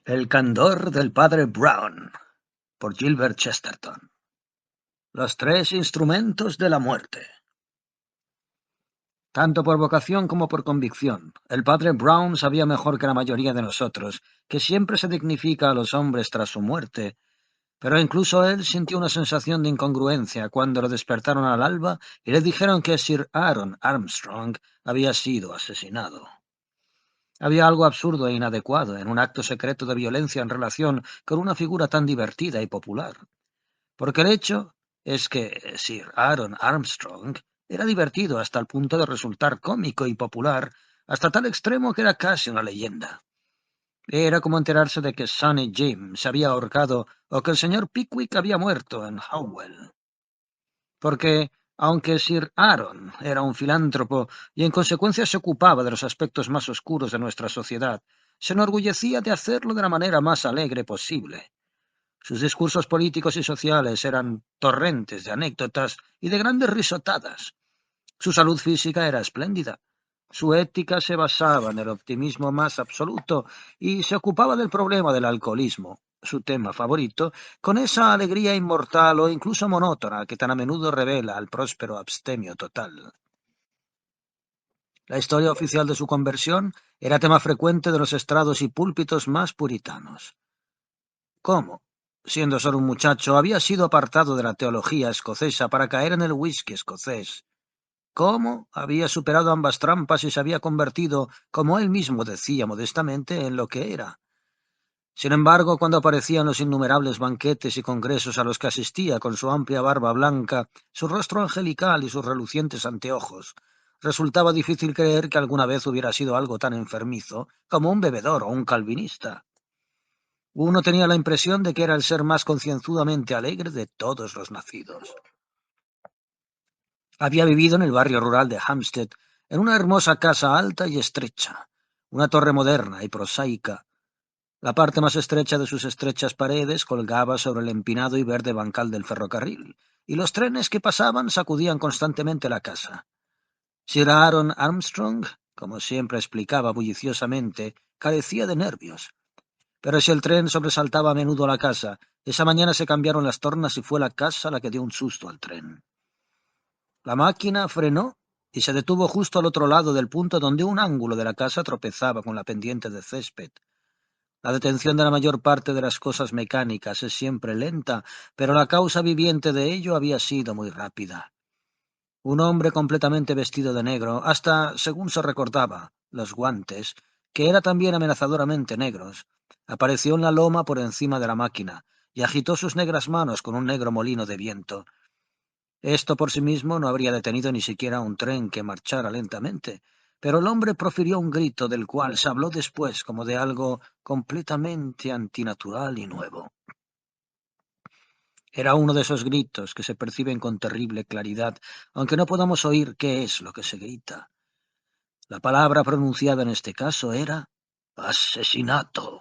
El candor del padre Brown, por Gilbert Chesterton. Los tres instrumentos de la muerte. Tanto por vocación como por convicción, el padre Brown sabía mejor que la mayoría de nosotros que siempre se dignifica a los hombres tras su muerte, pero incluso él sintió una sensación de incongruencia cuando lo despertaron al alba y le dijeron que Sir Aaron Armstrong había sido asesinado. Había algo absurdo e inadecuado en un acto secreto de violencia en relación con una figura tan divertida y popular. Porque el hecho es que Sir Aaron Armstrong era divertido hasta el punto de resultar cómico y popular, hasta tal extremo que era casi una leyenda. Era como enterarse de que Sonny Jim se había ahorcado o que el señor Pickwick había muerto en Howell. Porque, aunque Sir Aaron era un filántropo y en consecuencia se ocupaba de los aspectos más oscuros de nuestra sociedad, se enorgullecía de hacerlo de la manera más alegre posible. Sus discursos políticos y sociales eran torrentes de anécdotas y de grandes risotadas. Su salud física era espléndida. Su ética se basaba en el optimismo más absoluto y se ocupaba del problema del alcoholismo, su tema favorito, con esa alegría inmortal o incluso monótona que tan a menudo revela al próspero abstemio total. La historia oficial de su conversión era tema frecuente de los estrados y púlpitos más puritanos. ¿Cómo, siendo solo un muchacho, había sido apartado de la teología escocesa para caer en el whisky escocés? ¿Cómo había superado ambas trampas y se había convertido, como él mismo decía modestamente, en lo que era? Sin embargo, cuando aparecían los innumerables banquetes y congresos a los que asistía con su amplia barba blanca, su rostro angelical y sus relucientes anteojos, resultaba difícil creer que alguna vez hubiera sido algo tan enfermizo como un bebedor o un calvinista. Uno tenía la impresión de que era el ser más concienzudamente alegre de todos los nacidos. Había vivido en el barrio rural de Hampstead, en una hermosa casa alta y estrecha, una torre moderna y prosaica. La parte más estrecha de sus estrechas paredes colgaba sobre el empinado y verde bancal del ferrocarril, y los trenes que pasaban sacudían constantemente la casa. Sir Aaron Armstrong, como siempre explicaba bulliciosamente, carecía de nervios. Pero si el tren sobresaltaba a menudo la casa, esa mañana se cambiaron las tornas y fue la casa la que dio un susto al tren. La máquina frenó y se detuvo justo al otro lado del punto donde un ángulo de la casa tropezaba con la pendiente de césped. La detención de la mayor parte de las cosas mecánicas es siempre lenta, pero la causa viviente de ello había sido muy rápida. Un hombre completamente vestido de negro, hasta, según se recordaba, los guantes, que eran también amenazadoramente negros, apareció en la loma por encima de la máquina y agitó sus negras manos con un negro molino de viento. Esto por sí mismo no habría detenido ni siquiera un tren que marchara lentamente, pero el hombre profirió un grito del cual se habló después como de algo completamente antinatural y nuevo. Era uno de esos gritos que se perciben con terrible claridad, aunque no podamos oír qué es lo que se grita. La palabra pronunciada en este caso era asesinato.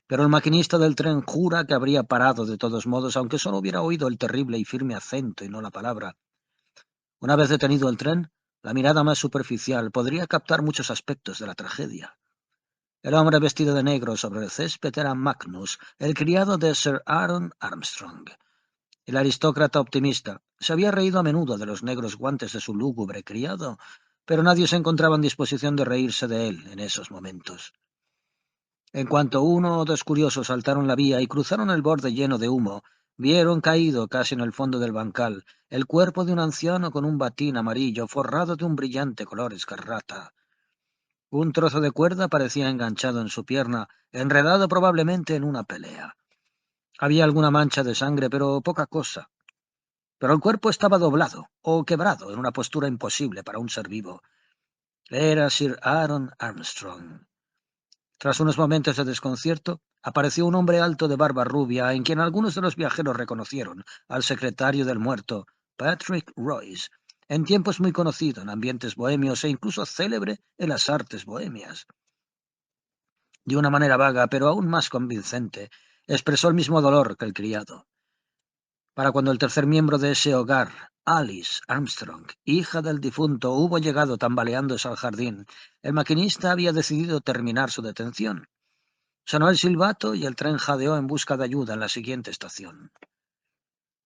Pero el maquinista del tren jura que habría parado de todos modos, aunque solo hubiera oído el terrible y firme acento y no la palabra. Una vez detenido el tren, la mirada más superficial podría captar muchos aspectos de la tragedia. El hombre vestido de negro sobre el césped era Magnus, el criado de Sir Aaron Armstrong. El aristócrata optimista se había reído a menudo de los negros guantes de su lúgubre criado, pero nadie se encontraba en disposición de reírse de él en esos momentos. En cuanto uno o dos curiosos saltaron la vía y cruzaron el borde lleno de humo, vieron caído casi en el fondo del bancal el cuerpo de un anciano con un batín amarillo forrado de un brillante color escarlata. Un trozo de cuerda parecía enganchado en su pierna, enredado probablemente en una pelea. Había alguna mancha de sangre, pero poca cosa. Pero el cuerpo estaba doblado o quebrado en una postura imposible para un ser vivo. Era Sir Aaron Armstrong. Tras unos momentos de desconcierto, apareció un hombre alto de barba rubia, en quien algunos de los viajeros reconocieron al secretario del muerto, Patrick Royce, en tiempos muy conocido en ambientes bohemios e incluso célebre en las artes bohemias. De una manera vaga, pero aún más convincente, expresó el mismo dolor que el criado. Para cuando el tercer miembro de ese hogar, Alice Armstrong, hija del difunto, hubo llegado tambaleándose al jardín, el maquinista había decidido terminar su detención. Sonó el silbato y el tren jadeó en busca de ayuda en la siguiente estación.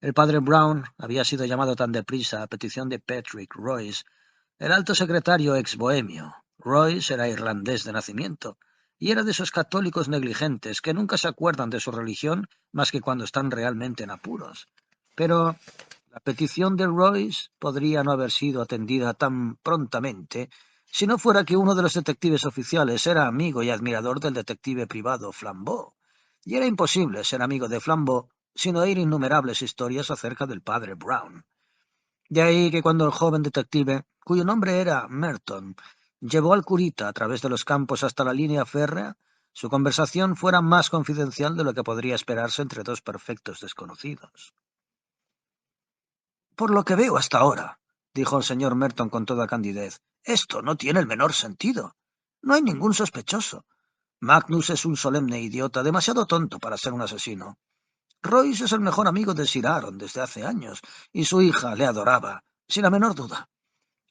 El padre Brown había sido llamado tan deprisa a petición de Patrick Royce, el alto secretario ex bohemio. Royce era irlandés de nacimiento y era de esos católicos negligentes que nunca se acuerdan de su religión más que cuando están realmente en apuros. Pero la petición de Royce podría no haber sido atendida tan prontamente si no fuera que uno de los detectives oficiales era amigo y admirador del detective privado Flambeau, y era imposible ser amigo de Flambeau sin oír innumerables historias acerca del padre Brown. De ahí que cuando el joven detective, cuyo nombre era Merton, llevó al curita a través de los campos hasta la línea férrea, su conversación fuera más confidencial de lo que podría esperarse entre dos perfectos desconocidos. Por lo que veo hasta ahora, dijo el señor Merton con toda candidez, esto no tiene el menor sentido. No hay ningún sospechoso. Magnus es un solemne idiota, demasiado tonto para ser un asesino. Royce es el mejor amigo de Sir Aaron desde hace años, y su hija le adoraba, sin la menor duda.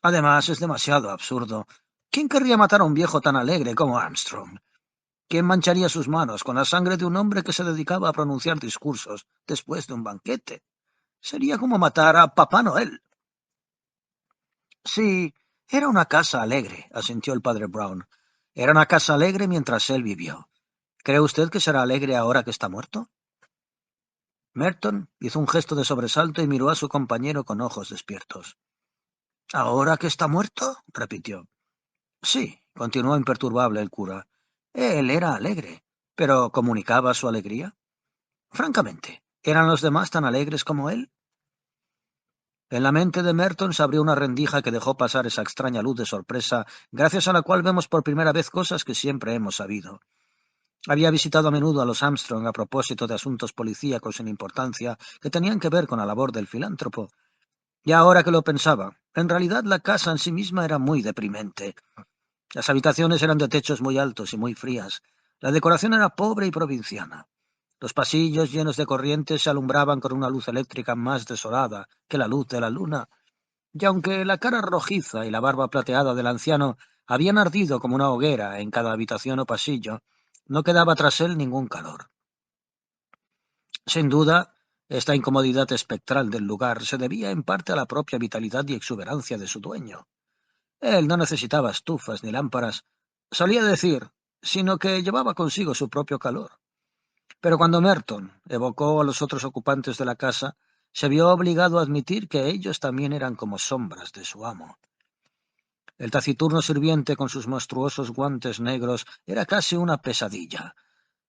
Además, es demasiado absurdo. ¿Quién querría matar a un viejo tan alegre como Armstrong? ¿Quién mancharía sus manos con la sangre de un hombre que se dedicaba a pronunciar discursos después de un banquete? Sería como matar a Papá Noel. Sí, era una casa alegre, asintió el padre Brown. Era una casa alegre mientras él vivió. ¿Cree usted que será alegre ahora que está muerto? Merton hizo un gesto de sobresalto y miró a su compañero con ojos despiertos. ¿Ahora que está muerto? Repitió. Sí, continuó imperturbable el cura. Él era alegre, pero ¿comunicaba su alegría? Francamente, ¿eran los demás tan alegres como él? En la mente de Merton se abrió una rendija que dejó pasar esa extraña luz de sorpresa, gracias a la cual vemos por primera vez cosas que siempre hemos sabido. Había visitado a menudo a los Armstrong a propósito de asuntos policíacos sin importancia que tenían que ver con la labor del filántropo. Y ahora que lo pensaba, en realidad la casa en sí misma era muy deprimente. Las habitaciones eran de techos muy altos y muy frías. La decoración era pobre y provinciana. Los pasillos llenos de corrientes se alumbraban con una luz eléctrica más desolada que la luz de la luna. Y aunque la cara rojiza y la barba plateada del anciano habían ardido como una hoguera en cada habitación o pasillo, no quedaba tras él ningún calor. Sin duda, esta incomodidad espectral del lugar se debía en parte a la propia vitalidad y exuberancia de su dueño. Él no necesitaba estufas ni lámparas, solía decir, sino que llevaba consigo su propio calor. Pero cuando Merton evocó a los otros ocupantes de la casa, se vio obligado a admitir que ellos también eran como sombras de su amo. El taciturno sirviente con sus monstruosos guantes negros era casi una pesadilla.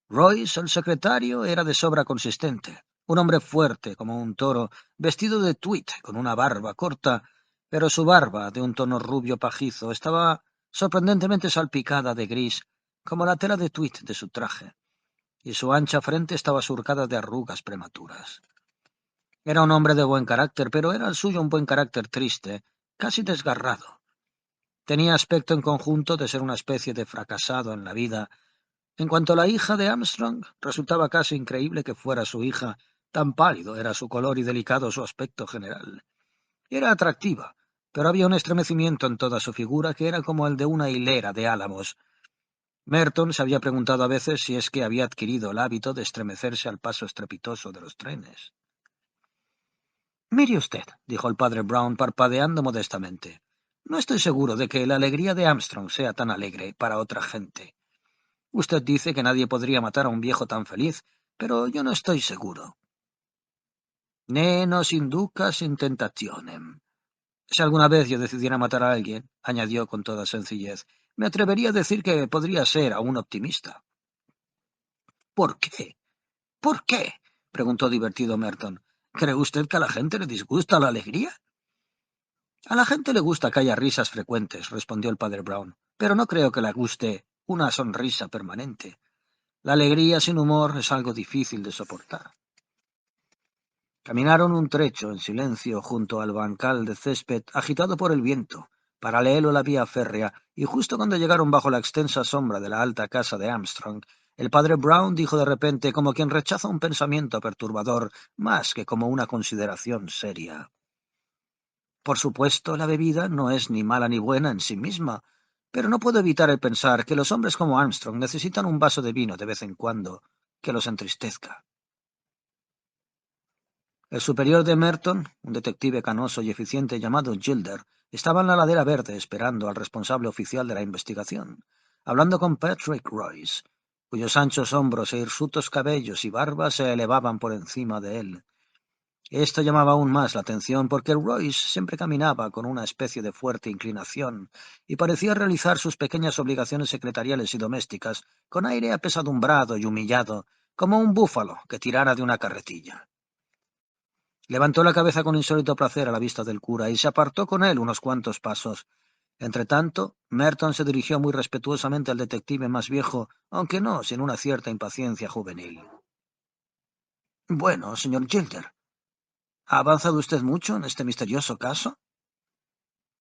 Royce, el secretario, era de sobra consistente, un hombre fuerte como un toro, vestido de tweed, con una barba corta, pero su barba, de un tono rubio pajizo, estaba sorprendentemente salpicada de gris, como la tela de tweed de su traje, y su ancha frente estaba surcada de arrugas prematuras. Era un hombre de buen carácter, pero era el suyo un buen carácter triste, casi desgarrado. Tenía aspecto en conjunto de ser una especie de fracasado en la vida. En cuanto a la hija de Armstrong, resultaba casi increíble que fuera su hija, tan pálido era su color y delicado su aspecto general. Era atractiva, pero había un estremecimiento en toda su figura que era como el de una hilera de álamos. Merton se había preguntado a veces si es que había adquirido el hábito de estremecerse al paso estrepitoso de los trenes. Mire usted, dijo el padre Brown parpadeando modestamente. No estoy seguro de que la alegría de Armstrong sea tan alegre para otra gente. Usted dice que nadie podría matar a un viejo tan feliz, pero yo no estoy seguro. Ne nos inducas in tentationem. Si alguna vez yo decidiera matar a alguien, añadió con toda sencillez, me atrevería a decir que podría ser aún optimista. ¿Por qué? ¿Por qué? Preguntó divertido Merton. ¿Cree usted que a la gente le disgusta la alegría? A la gente le gusta que haya risas frecuentes, respondió el padre Brown, pero no creo que le guste una sonrisa permanente. La alegría sin humor es algo difícil de soportar. Caminaron un trecho en silencio junto al bancal de césped agitado por el viento, paralelo a la vía férrea, y justo cuando llegaron bajo la extensa sombra de la alta casa de Armstrong, el padre Brown dijo de repente, como quien rechaza un pensamiento perturbador, más que como una consideración seria. Por supuesto, la bebida no es ni mala ni buena en sí misma, pero no puedo evitar el pensar que los hombres como Armstrong necesitan un vaso de vino de vez en cuando que los entristezca. El superior de Merton, un detective canoso y eficiente llamado Gilder, estaba en la ladera verde esperando al responsable oficial de la investigación, hablando con Patrick Royce, cuyos anchos hombros e hirsutos cabellos y barba se elevaban por encima de él. Esto llamaba aún más la atención porque Royce siempre caminaba con una especie de fuerte inclinación y parecía realizar sus pequeñas obligaciones secretariales y domésticas con aire apesadumbrado y humillado, como un búfalo que tirara de una carretilla. Levantó la cabeza con insólito placer a la vista del cura y se apartó con él unos cuantos pasos. Entretanto, Merton se dirigió muy respetuosamente al detective más viejo, aunque no sin una cierta impaciencia juvenil. Bueno, señor Gilder, ¿ha avanzado usted mucho en este misterioso caso?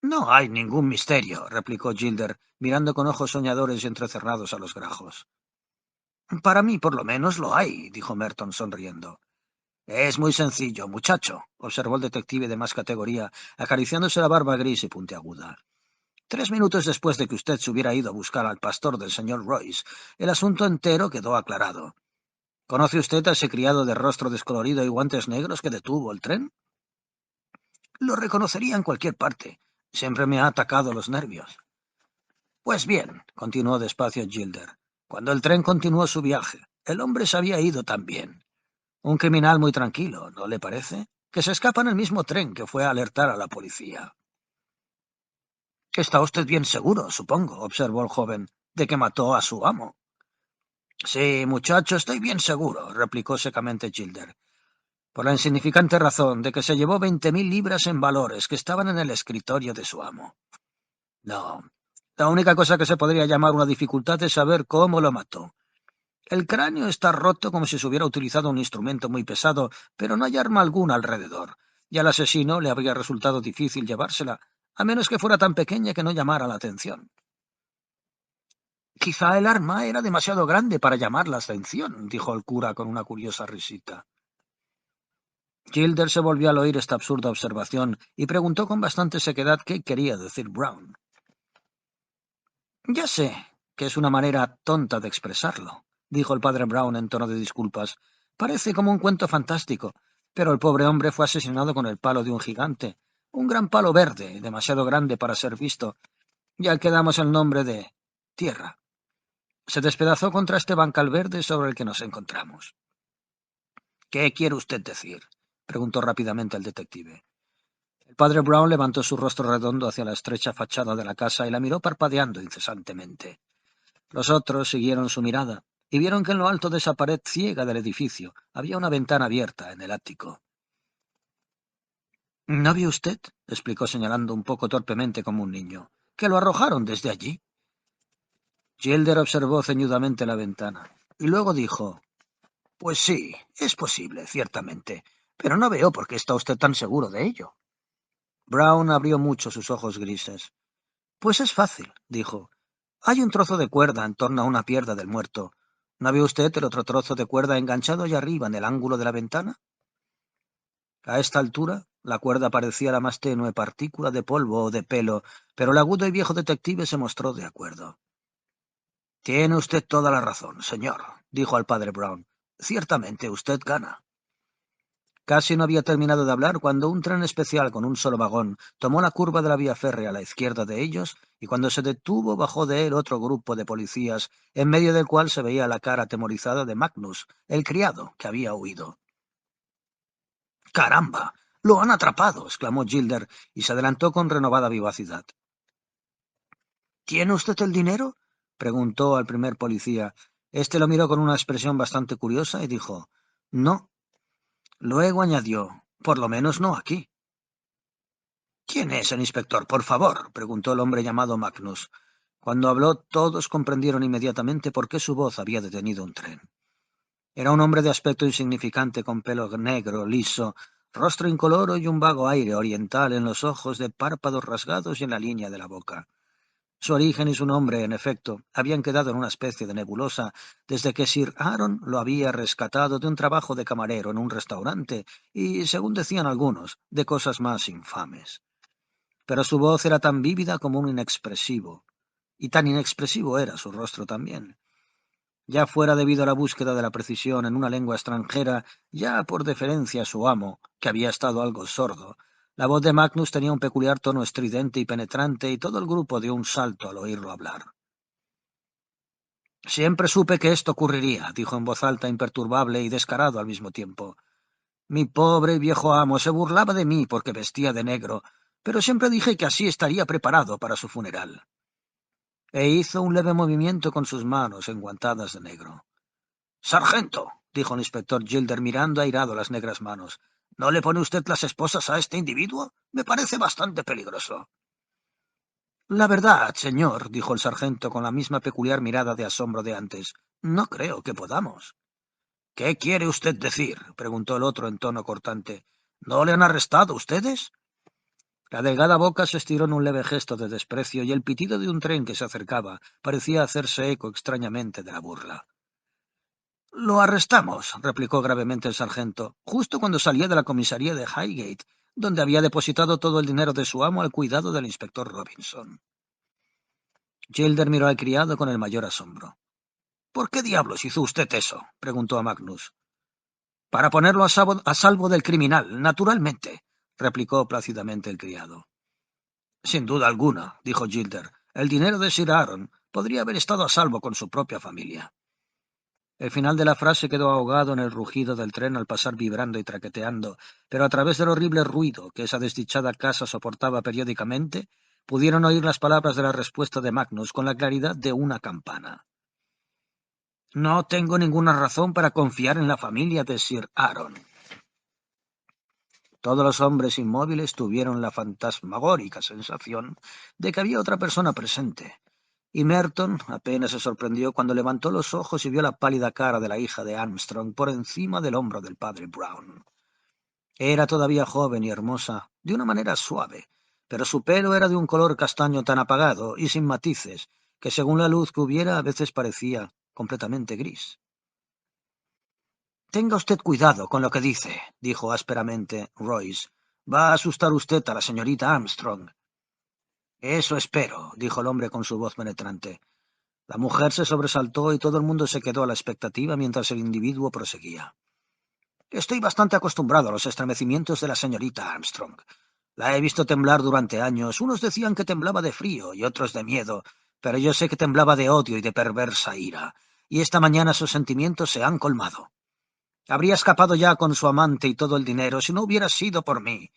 No hay ningún misterio, replicó Gilder, mirando con ojos soñadores y entrecerrados a los grajos. Para mí, por lo menos, lo hay, dijo Merton sonriendo. Es muy sencillo, muchacho, observó el detective de más categoría, acariciándose la barba gris y puntiaguda. 3 minutos después de que usted se hubiera ido a buscar al pastor del señor Royce, el asunto entero quedó aclarado. ¿Conoce usted a ese criado de rostro descolorido y guantes negros que detuvo el tren? Lo reconocería en cualquier parte. Siempre me ha atacado los nervios. Pues bien, continuó despacio Gilder, cuando el tren continuó su viaje, el hombre se había ido también. Un criminal muy tranquilo, ¿no le parece? Que se escapa en el mismo tren que fue a alertar a la policía. Está usted bien seguro, supongo, observó el joven, de que mató a su amo. Sí, muchacho, estoy bien seguro, replicó secamente Gilder, por la insignificante razón de que se llevó 20.000 libras en valores que estaban en el escritorio de su amo. No, la única cosa que se podría llamar una dificultad es saber cómo lo mató. El cráneo está roto como si se hubiera utilizado un instrumento muy pesado, pero no hay arma alguna alrededor, y al asesino le habría resultado difícil llevársela, a menos que fuera tan pequeña que no llamara la atención. Quizá el arma era demasiado grande para llamar la atención, dijo el cura con una curiosa risita. Gilder se volvió al oír esta absurda observación y preguntó con bastante sequedad qué quería decir Brown. Ya sé que es una manera tonta de expresarlo, dijo el padre Brown en tono de disculpas. Parece como un cuento fantástico, pero el pobre hombre fue asesinado con el palo de un gigante, un gran palo verde, demasiado grande para ser visto, y al que damos el nombre de tierra. Se despedazó contra este bancal verde sobre el que nos encontramos. ¿Qué quiere usted decir? Preguntó rápidamente el detective. El padre Brown levantó su rostro redondo hacia la estrecha fachada de la casa y la miró parpadeando incesantemente. Los otros siguieron su mirada y vieron que en lo alto de esa pared ciega del edificio había una ventana abierta en el ático. ¿No vio usted? Explicó señalando un poco torpemente como un niño. ¿Que lo arrojaron desde allí? Gilder observó ceñudamente la ventana y luego dijo: Pues sí, es posible, ciertamente, pero no veo por qué está usted tan seguro de ello. Brown abrió mucho sus ojos grises. Pues es fácil, dijo. Hay un trozo de cuerda en torno a una pierna del muerto. ¿No ve usted el otro trozo de cuerda enganchado allá arriba en el ángulo de la ventana? A esta altura, la cuerda parecía la más tenue partícula de polvo o de pelo, pero el agudo y viejo detective se mostró de acuerdo. Tiene usted toda la razón, señor, dijo al padre Brown. Ciertamente usted gana. Casi no había terminado de hablar cuando un tren especial con un solo vagón tomó la curva de la vía férrea a la izquierda de ellos y cuando se detuvo bajó de él otro grupo de policías, en medio del cual se veía la cara atemorizada de Magnus, el criado que había huido. ¡Caramba! ¡Lo han atrapado! Exclamó Gilder y se adelantó con renovada vivacidad. ¿Tiene usted el dinero? Preguntó al primer policía. Este lo miró con una expresión bastante curiosa y dijo: No. Luego añadió: Por lo menos no aquí. ¿Quién es el inspector, por favor? Preguntó el hombre llamado Magnus. Cuando habló, todos comprendieron inmediatamente por qué su voz había detenido un tren. Era un hombre de aspecto insignificante, con pelo negro, liso, rostro incoloro y un vago aire oriental en los ojos, de párpados rasgados y en la línea de la boca. Su origen y su nombre, en efecto, habían quedado en una especie de nebulosa desde que Sir Aaron lo había rescatado de un trabajo de camarero en un restaurante y, según decían algunos, de cosas más infames. Pero su voz era tan vívida como un inexpresivo. y tan inexpresivo era su rostro también. Ya fuera debido a la búsqueda de la precisión en una lengua extranjera, ya por deferencia a su amo, que había estado algo sordo, la voz de Magnus tenía un peculiar tono estridente y penetrante, y todo el grupo dio un salto al oírlo hablar. Siempre supe que esto ocurriría, dijo en voz alta, imperturbable y descarado al mismo tiempo. Mi pobre viejo amo se burlaba de mí porque vestía de negro, pero siempre dije que así estaría preparado para su funeral. E hizo un leve movimiento con sus manos enguantadas de negro. —Sargento —dijo el inspector Gilder mirando airado las negras manos—, ¿no le pone usted las esposas a este individuo? Me parece bastante peligroso. La verdad, señor —dijo el sargento con la misma peculiar mirada de asombro de antes—, no creo que podamos. —¿Qué quiere usted decir? —preguntó el otro en tono cortante—. ¿No le han arrestado ustedes? La delgada boca se estiró en un leve gesto de desprecio y el pitido de un tren que se acercaba parecía hacerse eco extrañamente de la burla. —Lo arrestamos —replicó gravemente el sargento—, justo cuando salía de la comisaría de Highgate, donde había depositado todo el dinero de su amo al cuidado del inspector Robinson. Gilder miró al criado con el mayor asombro. —¿Por qué diablos hizo usted eso? —preguntó a Magnus. —Para ponerlo a salvo del criminal, naturalmente —replicó plácidamente el criado. —Sin duda alguna —dijo Gilder—, el dinero de Sir Aaron podría haber estado a salvo con su propia familia. El final de la frase quedó ahogado en el rugido del tren al pasar vibrando y traqueteando, pero a través del horrible ruido que esa desdichada casa soportaba periódicamente, pudieron oír las palabras de la respuesta de Magnus con la claridad de una campana. —No tengo ninguna razón para confiar en la familia de Sir Aaron. Todos los hombres inmóviles tuvieron la fantasmagórica sensación de que había otra persona presente, y Merton apenas se sorprendió cuando levantó los ojos y vio la pálida cara de la hija de Armstrong por encima del hombro del padre Brown. Era todavía joven y hermosa, de una manera suave, pero su pelo era de un color castaño tan apagado y sin matices, que según la luz que hubiera a veces parecía completamente gris. —Tenga usted cuidado con lo que dice —dijo ásperamente Royce—. Va a asustar usted a la señorita Armstrong. —Eso espero —dijo el hombre con su voz penetrante. La mujer se sobresaltó y todo el mundo se quedó a la expectativa mientras el individuo proseguía. —Estoy bastante acostumbrado a los estremecimientos de la señorita Armstrong. La he visto temblar durante años. Unos decían que temblaba de frío y otros de miedo, pero yo sé que temblaba de odio y de perversa ira, y esta mañana sus sentimientos se han colmado. Habría escapado ya con su amante y todo el dinero si no hubiera sido por mí.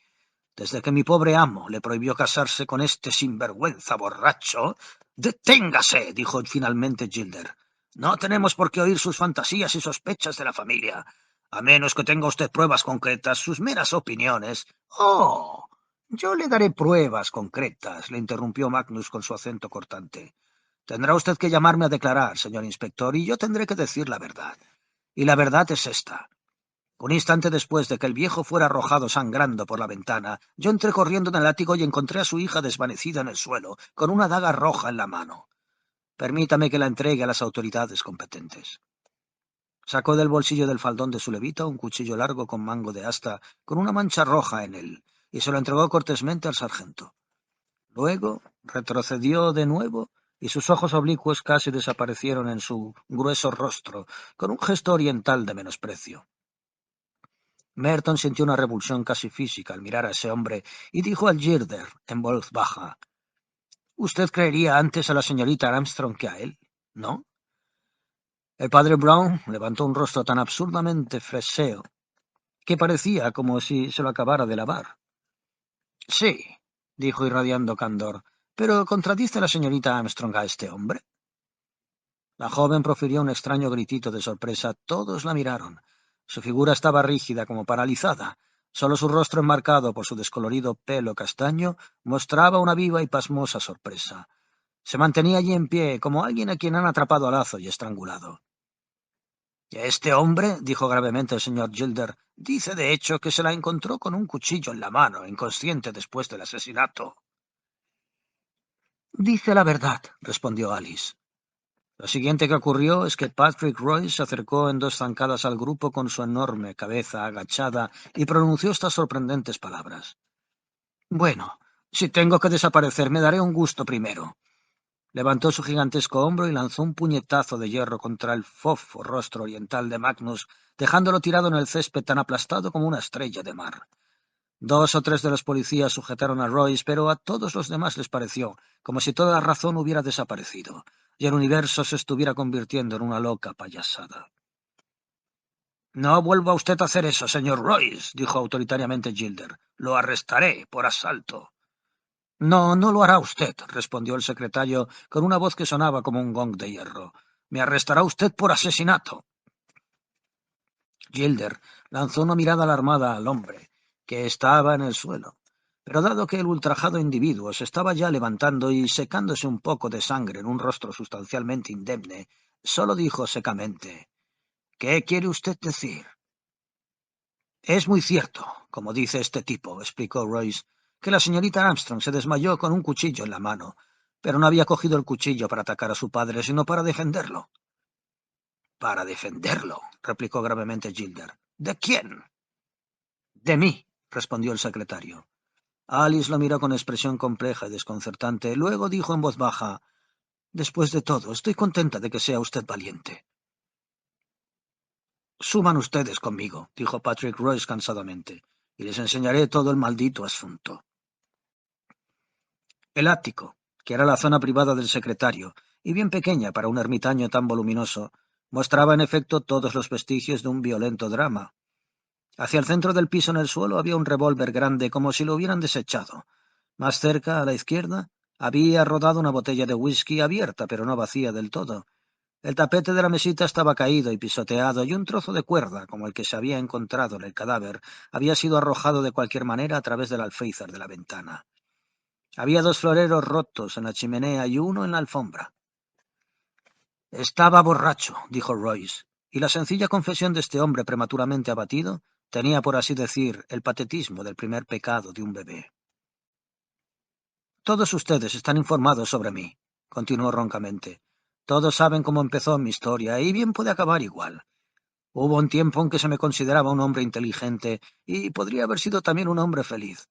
Desde que mi pobre amo le prohibió casarse con este sinvergüenza borracho... —Deténgase —dijo finalmente Gilder—. No tenemos por qué oír sus fantasías y sospechas de la familia, a menos que tenga usted pruebas concretas. Sus meras opiniones... —Oh, yo le daré pruebas concretas —le interrumpió Magnus con su acento cortante—. Tendrá usted que llamarme a declarar, señor inspector, y yo tendré que decir la verdad. Y la verdad es esta. Un instante después de que el viejo fuera arrojado sangrando por la ventana, yo entré corriendo en el ático y encontré a su hija desvanecida en el suelo, con una daga roja en la mano. Permítame que la entregue a las autoridades competentes. Sacó del bolsillo del faldón de su levita un cuchillo largo con mango de asta, con una mancha roja en él, y se lo entregó cortésmente al sargento. Luego retrocedió de nuevo, y sus ojos oblicuos casi desaparecieron en su grueso rostro, con un gesto oriental de menosprecio. Merton sintió una revulsión casi física al mirar a ese hombre y dijo al Gilder en voz baja: —¿Usted creería antes a la señorita Armstrong que a él, no? El padre Brown levantó un rostro tan absurdamente freseo que parecía como si se lo acabara de lavar. —Sí —dijo irradiando candor—, pero ¿contradice la señorita Armstrong a este hombre? La joven profirió un extraño gritito de sorpresa. Todos la miraron. Su figura estaba rígida, como paralizada. Solo su rostro, enmarcado por su descolorido pelo castaño, mostraba una viva y pasmosa sorpresa. Se mantenía allí en pie, como alguien a quien han atrapado a lazo y estrangulado. —Este hombre —dijo gravemente el señor Gilder— dice de hecho que se la encontró con un cuchillo en la mano, inconsciente después del asesinato. —Dice la verdad —respondió Alice. Lo siguiente que ocurrió es que Patrick Royce se acercó en dos zancadas al grupo con su enorme cabeza agachada y pronunció estas sorprendentes palabras. —Bueno, si tengo que desaparecer, me daré un gusto primero. Levantó su gigantesco hombro y lanzó un puñetazo de hierro contra el fofo rostro oriental de Magnus, dejándolo tirado en el césped tan aplastado como una estrella de mar. 2 o 3 de los policías sujetaron a Royce, pero a todos los demás les pareció como si toda razón hubiera desaparecido y el universo se estuviera convirtiendo en una loca payasada. «No vuelva usted a hacer eso, señor Royce», dijo autoritariamente Gilder. «Lo arrestaré por asalto». «No, no lo hará usted», respondió el secretario con una voz que sonaba como un gong de hierro. «Me arrestará usted por asesinato». Gilder lanzó una mirada alarmada al hombre, que estaba en el suelo. Pero dado que el ultrajado individuo se estaba ya levantando y secándose un poco de sangre en un rostro sustancialmente indemne, solo dijo secamente: «¿Qué quiere usted decir?» «Es muy cierto, como dice este tipo», explicó Royce, «que la señorita Armstrong se desmayó con un cuchillo en la mano, pero no había cogido el cuchillo para atacar a su padre, sino para defenderlo». «¿Para defenderlo?», replicó gravemente Gilder. «¿De quién?» «De mí», respondió el secretario. Alice lo miró con expresión compleja y desconcertante. Luego dijo en voz baja: «Después de todo, estoy contenta de que sea usted valiente». «Suman ustedes conmigo», dijo Patrick Royce cansadamente, «y les enseñaré todo el maldito asunto». El ático, que era la zona privada del secretario, y bien pequeña para un ermitaño tan voluminoso, mostraba en efecto todos los vestigios de un violento drama. Hacia el centro del piso en el suelo había un revólver grande como si lo hubieran desechado. Más cerca, a la izquierda, había rodado una botella de whisky abierta pero no vacía del todo. El tapete de la mesita estaba caído y pisoteado, y un trozo de cuerda, como el que se había encontrado en el cadáver, había sido arrojado de cualquier manera a través del alféizar de la ventana. Había 2 floreros rotos en la chimenea y uno en la alfombra. «Estaba borracho», dijo Royce, y la sencilla confesión de este hombre prematuramente abatido tenía, por así decir, el patetismo del primer pecado de un bebé. «Todos ustedes están informados sobre mí», continuó roncamente. «Todos saben cómo empezó mi historia, y bien puede acabar igual. Hubo un tiempo en que se me consideraba un hombre inteligente, y podría haber sido también un hombre feliz.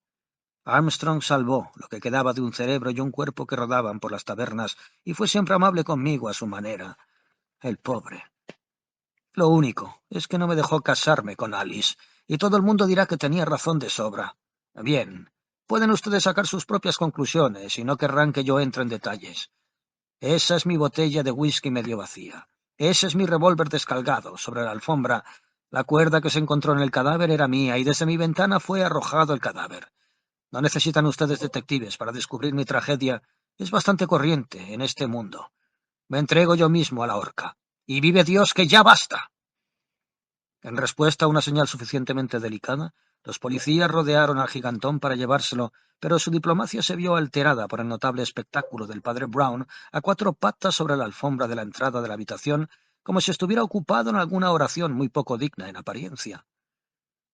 Armstrong salvó lo que quedaba de un cerebro y un cuerpo que rodaban por las tabernas, y fue siempre amable conmigo a su manera. El pobre. Lo único es que no me dejó casarme con Alice, y todo el mundo dirá que tenía razón de sobra. Bien, pueden ustedes sacar sus propias conclusiones y no querrán que yo entre en detalles. Esa es mi botella de whisky medio vacía. Ese es mi revólver descargado sobre la alfombra. La cuerda que se encontró en el cadáver era mía y desde mi ventana fue arrojado el cadáver. No necesitan ustedes detectives para descubrir mi tragedia. Es bastante corriente en este mundo. Me entrego yo mismo a la horca. Y vive Dios que ya basta». En respuesta a una señal suficientemente delicada, los policías rodearon al gigantón para llevárselo, pero su diplomacia se vio alterada por el notable espectáculo del padre Brown a 4 patas sobre la alfombra de la entrada de la habitación, como si estuviera ocupado en alguna oración muy poco digna en apariencia.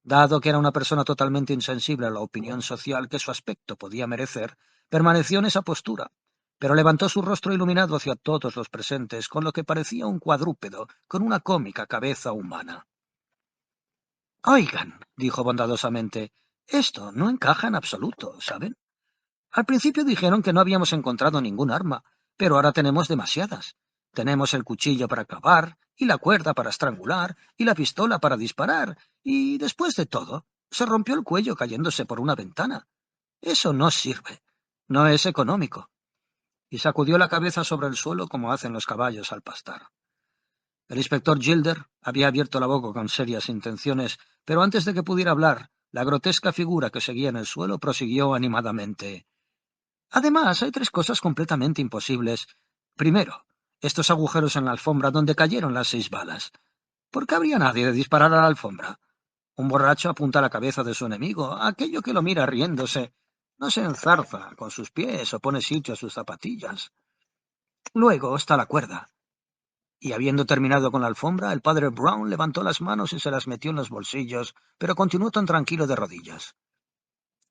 Dado que era una persona totalmente insensible a la opinión social que su aspecto podía merecer, permaneció en esa postura, pero levantó su rostro iluminado hacia todos los presentes con lo que parecía un cuadrúpedo con una cómica cabeza humana. «Oigan», dijo bondadosamente, «esto no encaja en absoluto, ¿saben? Al principio dijeron que no habíamos encontrado ningún arma, pero ahora tenemos demasiadas. Tenemos el cuchillo para clavar, y la cuerda para estrangular, y la pistola para disparar, y después de todo, se rompió el cuello cayéndose por una ventana. Eso no sirve. No es económico». Y sacudió la cabeza sobre el suelo como hacen los caballos al pastar. El inspector Gilder había abierto la boca con serias intenciones, pero antes de que pudiera hablar, la grotesca figura que seguía en el suelo prosiguió animadamente. «Además, hay 3 cosas completamente imposibles. Primero, estos agujeros en la alfombra donde cayeron las 6 balas. ¿Por qué habría nadie de disparar a la alfombra? Un borracho apunta a la cabeza de su enemigo, aquello que lo mira riéndose. No se enzarza con sus pies o pone sitio a sus zapatillas. Luego está la cuerda. Y habiendo terminado con la alfombra, el padre Brown levantó las manos y se las metió en los bolsillos, pero continuó tan tranquilo de rodillas.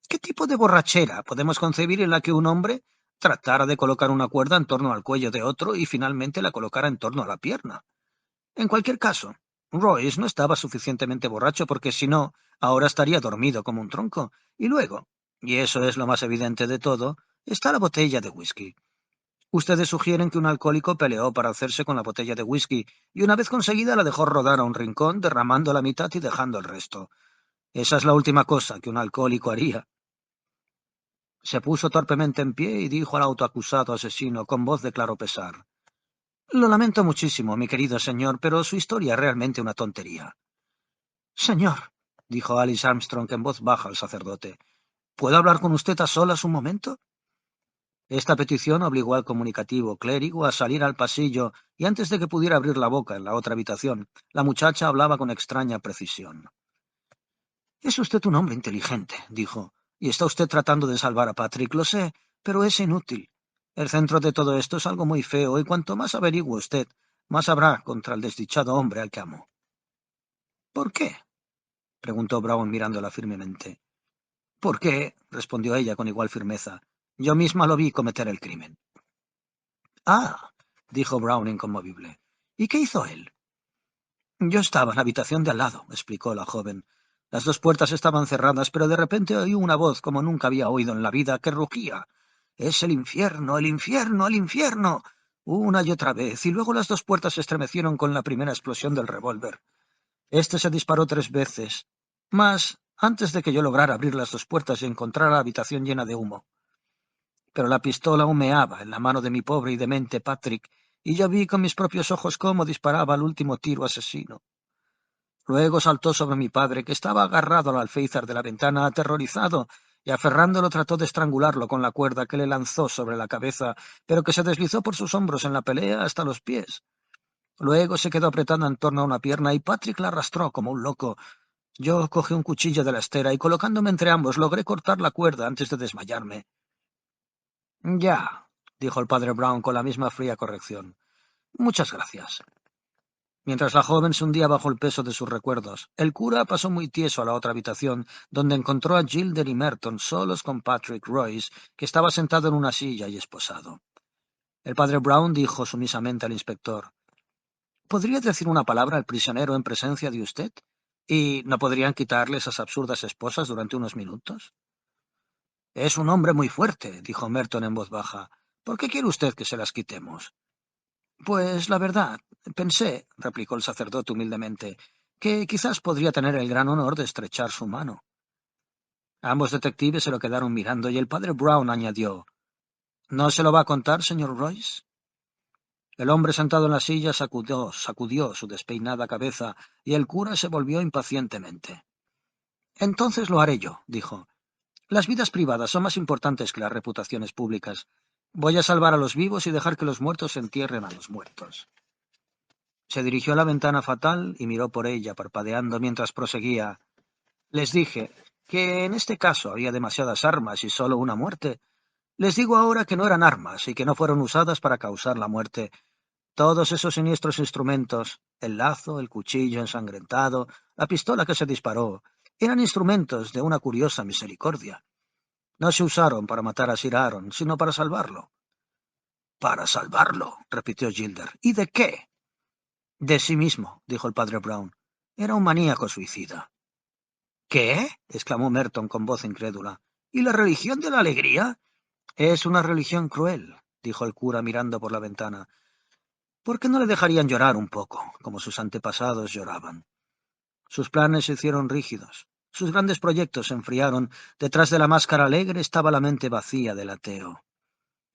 ¿Qué tipo de borrachera podemos concebir en la que un hombre tratara de colocar una cuerda en torno al cuello de otro y finalmente la colocara en torno a la pierna? En cualquier caso, Royce no estaba suficientemente borracho porque si no, ahora estaría dormido como un tronco. Y luego, y eso es lo más evidente de todo, está la botella de whisky. Ustedes sugieren que un alcohólico peleó para hacerse con la botella de whisky y una vez conseguida la dejó rodar a un rincón, derramando la mitad y dejando el resto. Esa es la última cosa que un alcohólico haría. Se puso torpemente en pie y dijo al autoacusado asesino con voz de claro pesar: «Lo lamento muchísimo, mi querido señor, pero su historia es realmente una tontería». «Señor», dijo Alice Armstrong en voz baja al sacerdote, «¿puedo hablar con usted a solas un momento?». Esta petición obligó al comunicativo clérigo a salir al pasillo, y antes de que pudiera abrir la boca en la otra habitación, la muchacha hablaba con extraña precisión. «Es usted un hombre inteligente», dijo, «y está usted tratando de salvar a Patrick, lo sé, pero es inútil. El centro de todo esto es algo muy feo, y cuanto más averigüe usted, más habrá contra el desdichado hombre al que amo». «¿Por qué?», preguntó Brown mirándola firmemente. «Porque», respondió ella con igual firmeza, «yo misma lo vi cometer el crimen». «Ah», dijo Brown inconmovible, «¿y qué hizo él?». «Yo estaba en la habitación de al lado», explicó la joven. «Las dos puertas estaban cerradas, pero de repente oí una voz como nunca había oído en la vida, que rugía: «¡Es el infierno, el infierno, el infierno!», una y otra vez, y luego las dos puertas se estremecieron con la primera explosión del revólver. Este se disparó 3 veces, mas antes de que yo lograra abrir las dos puertas y encontrar la habitación llena de humo. Pero la pistola humeaba en la mano de mi pobre y demente Patrick, y yo vi con mis propios ojos cómo disparaba el último tiro asesino. Luego saltó sobre mi padre, que estaba agarrado al alféizar de la ventana, aterrorizado, y aferrándolo trató de estrangularlo con la cuerda que le lanzó sobre la cabeza, pero que se deslizó por sus hombros en la pelea hasta los pies. Luego se quedó apretada en torno a una pierna y Patrick la arrastró como un loco. Yo cogí un cuchillo de la estera y colocándome entre ambos logré cortar la cuerda antes de desmayarme. «Ya», dijo el padre Brown con la misma fría corrección. «Muchas gracias». Mientras la joven se hundía bajo el peso de sus recuerdos, el cura pasó muy tieso a la otra habitación, donde encontró a Gilder y Merton solos con Patrick Royce, que estaba sentado en una silla y esposado. El padre Brown dijo sumisamente al inspector: «¿Podría decir una palabra al prisionero en presencia de usted? ¿Y no podrían quitarle esas absurdas esposas durante unos minutos?». «Es un hombre muy fuerte», dijo Merton en voz baja. «¿Por qué quiere usted que se las quitemos?». «Pues la verdad, pensé», replicó el sacerdote humildemente, «que quizás podría tener el gran honor de estrechar su mano». Ambos detectives se lo quedaron mirando y el padre Brown añadió: «¿No se lo va a contar, señor Royce?». El hombre sentado en la silla sacudió su despeinada cabeza y el cura se volvió impacientemente. «Entonces lo haré yo», dijo. «Las vidas privadas son más importantes que las reputaciones públicas. Voy a salvar a los vivos y dejar que los muertos entierren a los muertos». Se dirigió a la ventana fatal y miró por ella, parpadeando mientras proseguía: «Les dije que en este caso había demasiadas armas y solo una muerte. Les digo ahora que no eran armas y que no fueron usadas para causar la muerte. Todos esos siniestros instrumentos, el lazo, el cuchillo ensangrentado, la pistola que se disparó, eran instrumentos de una curiosa misericordia. No se usaron para matar a Sir Aaron, sino para salvarlo». «¿Para salvarlo?», repitió Gilder. «¿Y de qué?». «De sí mismo», dijo el padre Brown. «Era un maníaco suicida». «¿Qué?», exclamó Merton con voz incrédula. «¿Y la religión de la alegría?». «Es una religión cruel», dijo el cura mirando por la ventana. «¿Por qué no le dejarían llorar un poco, como sus antepasados lloraban?». Sus planes se hicieron rígidos. Sus grandes proyectos se enfriaron. Detrás de la máscara alegre estaba la mente vacía del ateo.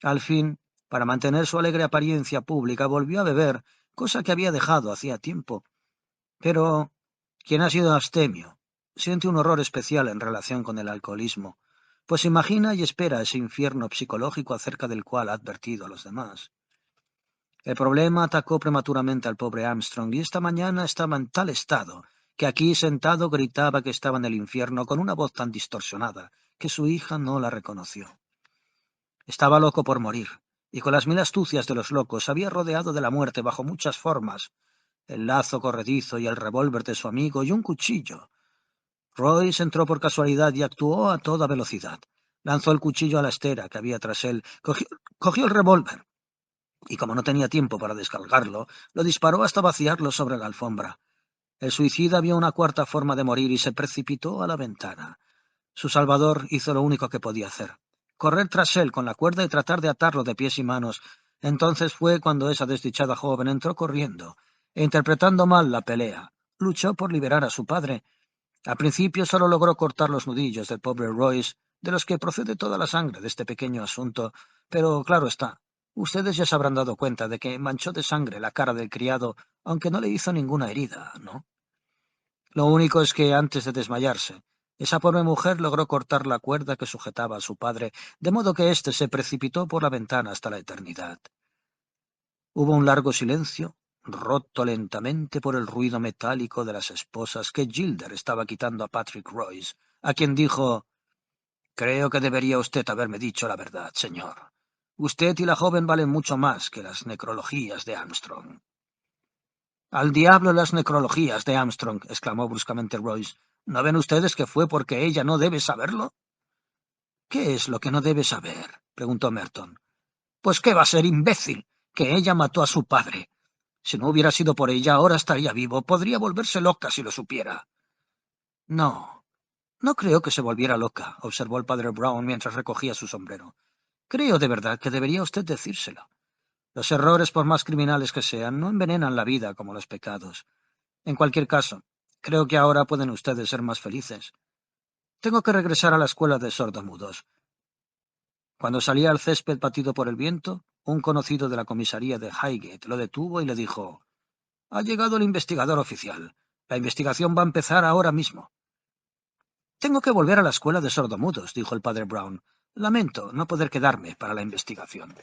Al fin, para mantener su alegre apariencia pública, volvió a beber, cosa que había dejado hacía tiempo. Pero quien ha sido abstemio siente un horror especial en relación con el alcoholismo, pues imagina y espera ese infierno psicológico acerca del cual ha advertido a los demás. El problema atacó prematuramente al pobre Armstrong y esta mañana estaba en tal estado que aquí sentado gritaba que estaba en el infierno con una voz tan distorsionada que su hija no la reconoció. Estaba loco por morir, y con las 1000 astucias de los locos había rodeado de la muerte bajo muchas formas: el lazo corredizo y el revólver de su amigo y un cuchillo. Royce entró por casualidad y actuó a toda velocidad. Lanzó el cuchillo a la estera que había tras él, cogió el revólver, y como no tenía tiempo para descargarlo, lo disparó hasta vaciarlo sobre la alfombra. El suicida vio una cuarta forma de morir y se precipitó a la ventana. Su salvador hizo lo único que podía hacer: correr tras él con la cuerda y tratar de atarlo de pies y manos, Entonces fue cuando esa desdichada joven entró corriendo, e interpretando mal la pelea, luchó por liberar a su padre. Al principio solo logró cortar los nudillos del pobre Royce, de los que procede toda la sangre de este pequeño asunto, pero claro está, ustedes ya se habrán dado cuenta de que manchó de sangre la cara del criado, aunque no le hizo ninguna herida, ¿no? Lo único es que antes de desmayarse, esa pobre mujer logró cortar la cuerda que sujetaba a su padre, de modo que éste se precipitó por la ventana hasta la eternidad. Hubo un largo silencio, roto lentamente por el ruido metálico de las esposas que Gilder estaba quitando a Patrick Royce, a quien dijo: «Creo que debería usted haberme dicho la verdad, señor. Usted y la joven valen mucho más que las necrologías de Armstrong». «Al diablo las necrologías de Armstrong», exclamó bruscamente Royce. «¿No ven ustedes que fue porque ella no debe saberlo?» «¿Qué es lo que no debe saber?», preguntó Merton. «Pues que va a ser imbécil, que ella mató a su padre. Si no hubiera sido por ella, ahora estaría vivo. Podría volverse loca si lo supiera». «No, no creo que se volviera loca», observó el padre Brown mientras recogía su sombrero. «Creo de verdad que debería usted decírselo. Los errores, por más criminales que sean, no envenenan la vida como los pecados. En cualquier caso, creo que ahora pueden ustedes ser más felices. Tengo que regresar a la escuela de sordomudos». Cuando salía al césped batido por el viento, un conocido de la comisaría de Highgate lo detuvo y le dijo: «Ha llegado el investigador oficial. La investigación va a empezar ahora mismo». «Tengo que volver a la escuela de sordomudos», dijo el padre Brown. «Lamento no poder quedarme para la investigación».